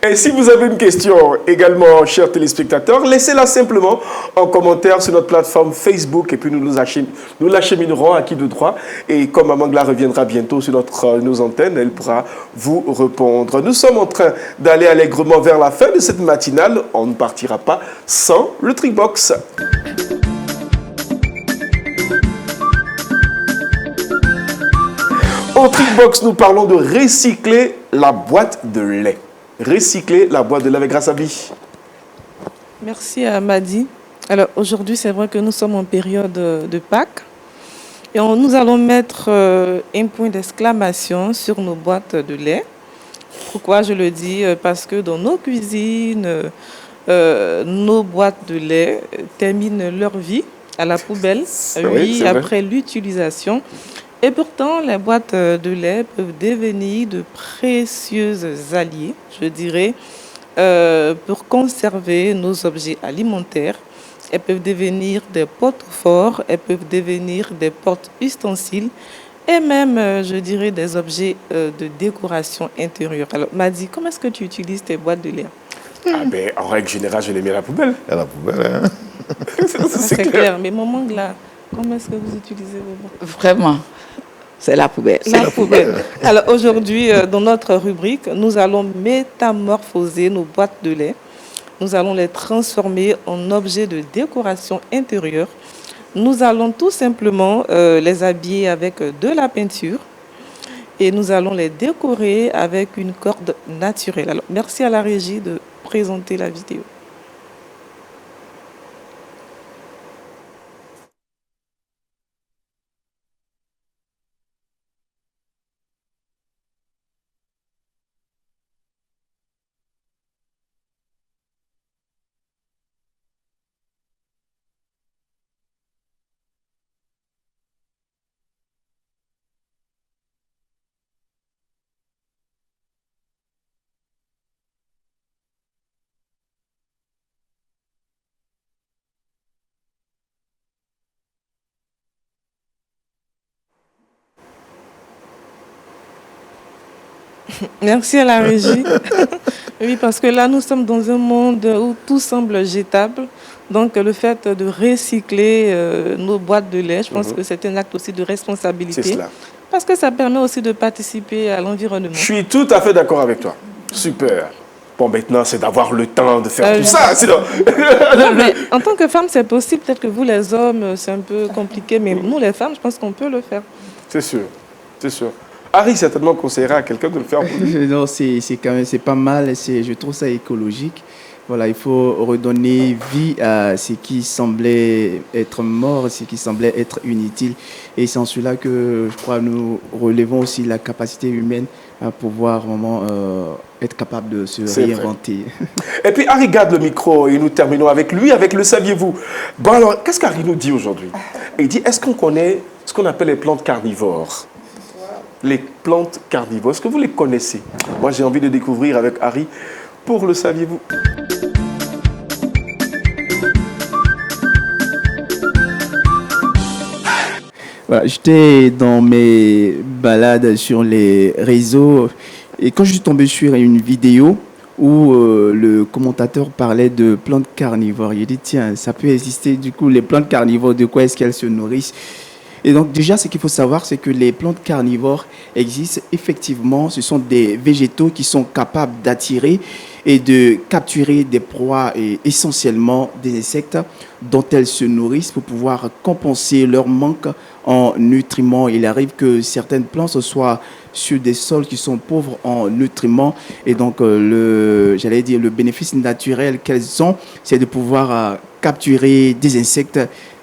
Et si vous avez une question également, chers téléspectateurs, laissez-la simplement en commentaire sur notre plateforme Facebook et puis nous l'acheminerons à qui de droit. Et comme Amangla reviendra bientôt sur nos antennes, elle pourra vous répondre. Nous sommes en train d'aller allègrement vers la fin de cette matinale. On ne partira pas sans le Trickbox. Au Trickbox, nous parlons de recycler la boîte de lait. Recycler la boîte de lait avec Grâce à Vie. Merci à Madi. Alors aujourd'hui, c'est vrai que nous sommes en période de Pâques et nous allons mettre un point d'exclamation sur nos boîtes de lait. Pourquoi je le dis? Parce que dans nos cuisines, nos boîtes de lait terminent leur vie à la poubelle, après l'utilisation. Et pourtant, les boîtes de lait peuvent devenir de précieux alliés, je dirais, pour conserver nos objets alimentaires. Elles peuvent devenir des porte-forts, elles peuvent devenir des porte-ustensiles et même, je dirais, des objets de décoration intérieure. Alors, Madi, comment est-ce que tu utilises tes boîtes de lait? En règle générale, je les mets à la poubelle. À la poubelle, hein? C'est clair. Mais mon manque là, comment est-ce que vous utilisez vos boîtes? Vraiment, c'est la poubelle. La poubelle. Alors aujourd'hui, dans notre rubrique, nous allons métamorphoser nos boîtes de lait. Nous allons les transformer en objets de décoration intérieure. Nous allons tout simplement les habiller avec de la peinture et nous allons les décorer avec une corde naturelle. Alors, merci à la régie de présenter la vidéo. Merci à la régie. Oui, parce que là, nous sommes dans un monde où tout semble jetable. Donc, le fait de recycler nos boîtes de lait, je pense que c'est un acte aussi de responsabilité. C'est cela. Parce que ça permet aussi de participer à l'environnement. Je suis tout à fait d'accord avec toi. Super. Bon, maintenant, c'est d'avoir le temps de faire tout ça. Sinon... non, mais en tant que femme, c'est possible. Peut-être que vous, les hommes, c'est un peu compliqué. Mais nous, les femmes, je pense qu'on peut le faire. C'est sûr. C'est sûr. Harry certainement conseillerait à quelqu'un de le faire pour lui. Non, c'est pas mal. Je trouve ça écologique. Voilà, il faut redonner vie à ce qui semblait être mort, ce qui semblait être inutile. Et c'est en cela que je crois nous relevons aussi la capacité humaine à pouvoir vraiment être capable de se réinventer. Et puis Harry garde le micro et nous terminons avec lui, avec le saviez-vous. Bon alors, qu'est-ce qu'Harry nous dit aujourd'hui? Il dit, est-ce qu'on connaît ce qu'on appelle les plantes carnivores? Les plantes carnivores, est-ce que vous les connaissez? Moi j'ai envie de découvrir avec Harry pour le saviez-vous. Voilà, j'étais dans mes balades sur les réseaux et quand je suis tombé sur une vidéo où le commentateur parlait de plantes carnivores, j'ai dit tiens, ça peut exister. Du coup, les plantes carnivores, de quoi est-ce qu'elles se nourrissent? Et donc déjà, ce qu'il faut savoir, c'est que les plantes carnivores existent effectivement. Ce sont des végétaux qui sont capables d'attirer et de capturer des proies et essentiellement des insectes dont elles se nourrissent pour pouvoir compenser leur manque en nutriments. Il arrive que certaines plantes soient sur des sols qui sont pauvres en nutriments et donc le bénéfice naturel qu'elles ont, c'est de pouvoir capturer des insectes,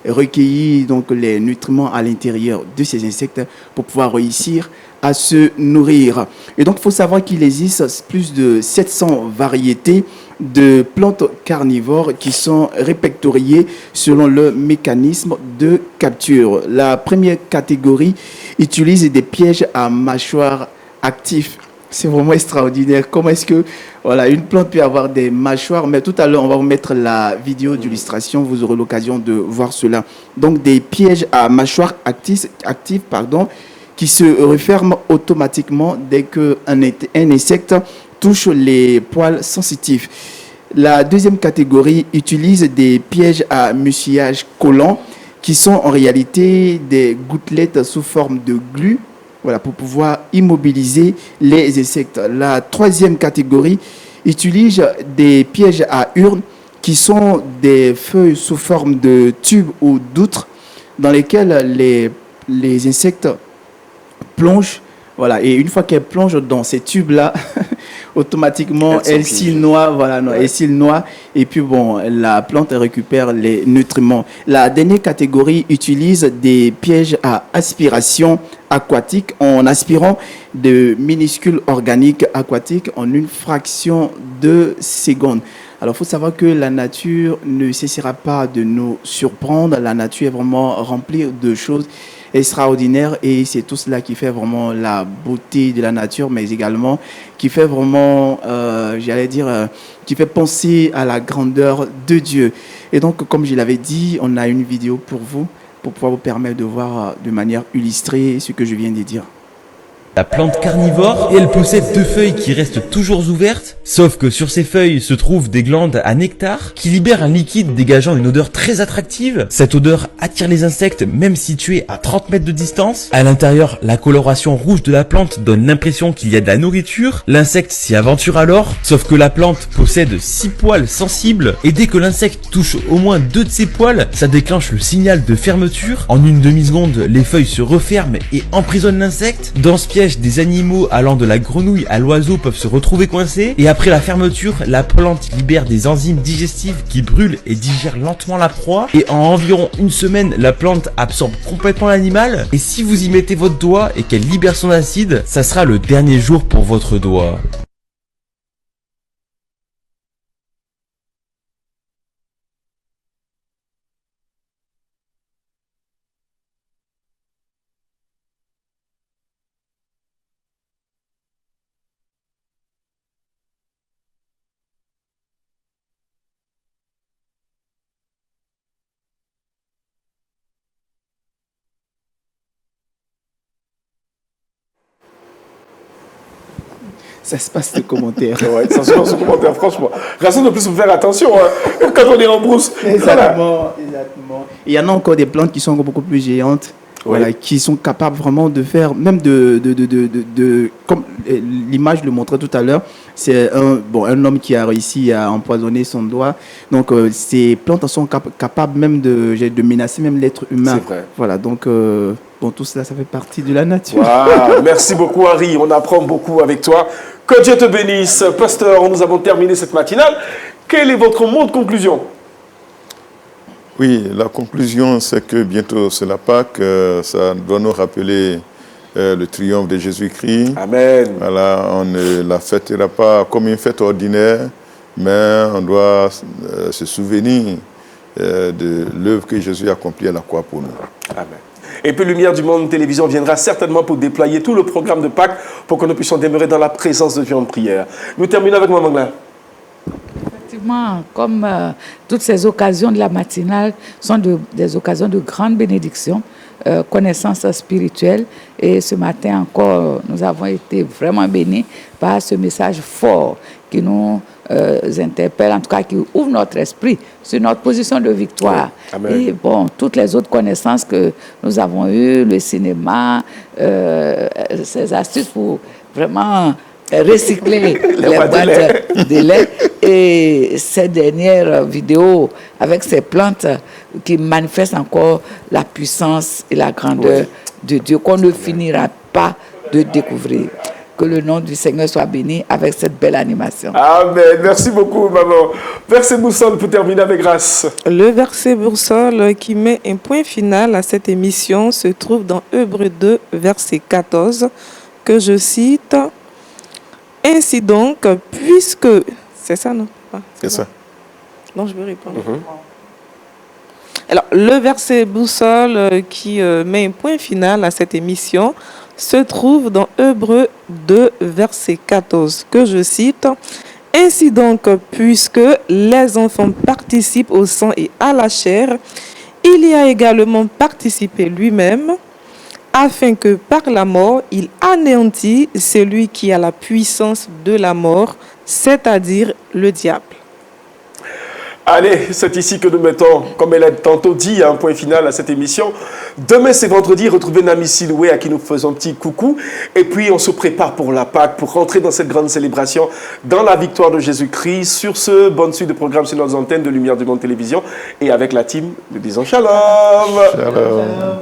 recueillir donc les nutriments à l'intérieur de ces insectes pour pouvoir réussir à se nourrir. Et donc, il faut savoir qu'il existe plus de 700 variétés de plantes carnivores qui sont répertoriées selon le mécanisme de capture. La première catégorie utilise des pièges à mâchoire actifs. C'est vraiment extraordinaire. Comment est-ce que une plante peut avoir des mâchoires? Mais tout à l'heure, on va vous mettre la vidéo d'illustration. Vous aurez l'occasion de voir cela. Donc, des pièges à mâchoire actifs, qui se referment automatiquement dès qu'un insecte touche les poils sensitifs. La deuxième catégorie utilise des pièges à mucillage collant qui sont en réalité des gouttelettes sous forme de glu, pour pouvoir immobiliser les insectes. La troisième catégorie utilise des pièges à urne qui sont des feuilles sous forme de tubes ou d'outres dans lesquelles les insectes plongent. Et une fois qu'elles plongent dans ces tubes-là, automatiquement, elles s'y noient, elles s'y noient, et puis la plante récupère les nutriments. La dernière catégorie utilise des pièges à aspiration aquatique en aspirant de minuscules organiques aquatiques en une fraction de seconde. Alors, il faut savoir que la nature ne cessera pas de nous surprendre. La nature est vraiment remplie de choses extraordinaires et c'est tout cela qui fait vraiment la beauté de la nature, mais également qui fait vraiment, qui fait penser à la grandeur de Dieu. Et donc, comme je l'avais dit, on a une vidéo pour vous, pour pouvoir vous permettre de voir de manière illustrée ce que je viens de dire. La plante carnivore, et elle possède deux feuilles qui restent toujours ouvertes, sauf que sur ces feuilles se trouvent des glandes à nectar qui libèrent un liquide dégageant une odeur très attractive. Cette odeur attire les insectes même situés à 30 mètres de distance. À l'intérieur, la coloration rouge de la plante donne l'impression qu'il y a de la nourriture. L'insecte s'y aventure alors, sauf que la plante possède 6 poils sensibles et dès que l'insecte touche au moins 2 de ces poils, ça déclenche le signal de fermeture. En une demi-seconde, les feuilles se referment et emprisonnent l'insecte. Dans ce piège, des animaux allant de la grenouille à l'oiseau peuvent se retrouver coincés et après la fermeture, la plante libère des enzymes digestives qui brûlent et digèrent lentement la proie et en environ une semaine, la plante absorbe complètement l'animal et si vous y mettez votre doigt et qu'elle libère son acide, ça sera le dernier jour pour votre doigt. Ça se passe de commentaires. Ouais, ça se passe de commentaires, franchement. Raison de plus vous faire attention quand on est en brousse. Exactement. Il y en a encore des plantes qui sont beaucoup plus géantes. Qui sont capables vraiment de faire, même comme l'image le montrait tout à l'heure, c'est un homme qui a réussi à empoisonner son doigt. Donc, ces plantes sont capables même de menacer même l'être humain. C'est vrai. Voilà, donc, tout cela, ça fait partie de la nature. Wow. Merci beaucoup, Harry. On apprend beaucoup avec toi. Que Dieu te bénisse. Pasteur, nous avons terminé cette matinale. Quel est votre mot de conclusion? Oui, la conclusion, c'est que bientôt c'est la Pâque. Ça doit nous rappeler le triomphe de Jésus-Christ. Amen. Voilà, on ne la fêtera pas comme une fête ordinaire, mais on doit se souvenir de l'œuvre que Jésus a accomplie à la croix pour nous. Amen. Et puis Lumière du Monde Télévision viendra certainement pour déployer tout le programme de Pâques pour que nous puissions demeurer dans la présence de Dieu en prière. Nous terminons avec Maman Gla. Effectivement, comme toutes ces occasions de la matinale sont des occasions de grande bénédiction, connaissance spirituelle. Et ce matin encore, nous avons été vraiment bénis par ce message fort qui nous interpelle, en tout cas qui ouvre notre esprit sur notre position de victoire. Amen. Et bon, toutes les autres connaissances que nous avons eues, le cinéma, ces astuces pour vraiment recycler les boîtes de lait et ces dernières vidéos avec ces plantes qui manifestent encore la puissance et la grandeur de Dieu qu'on ne finira pas de découvrir. Que le nom du Seigneur soit béni avec cette belle animation. Amen. Merci beaucoup, maman. Verset boussole pour terminer avec grâce. Le verset boussole qui met un point final à cette émission se trouve dans Hébreux 2, verset 14, que je cite. Ainsi donc, puisque... C'est ça, non? C'est ça. Non, je vais répondre. Alors, le verset boussole qui met un point final à cette émission se trouve dans Hébreux 2, verset 14, que je cite. Ainsi donc, puisque les enfants participent au sang et à la chair, il y a également participé lui-même, afin que par la mort, il anéantit celui qui a la puissance de la mort, c'est-à-dire le diable. Allez, c'est ici que nous mettons, comme elle a tantôt dit, un point final à cette émission. Demain, c'est vendredi. Retrouvez Nami Siloué à qui nous faisons un petit coucou. Et puis, on se prépare pour la Pâque, pour rentrer dans cette grande célébration, dans la victoire de Jésus-Christ. Sur ce, bonne suite de programme sur nos antennes de Lumière du Monde Télévision. Et avec la team, nous disons shalom. Shalom.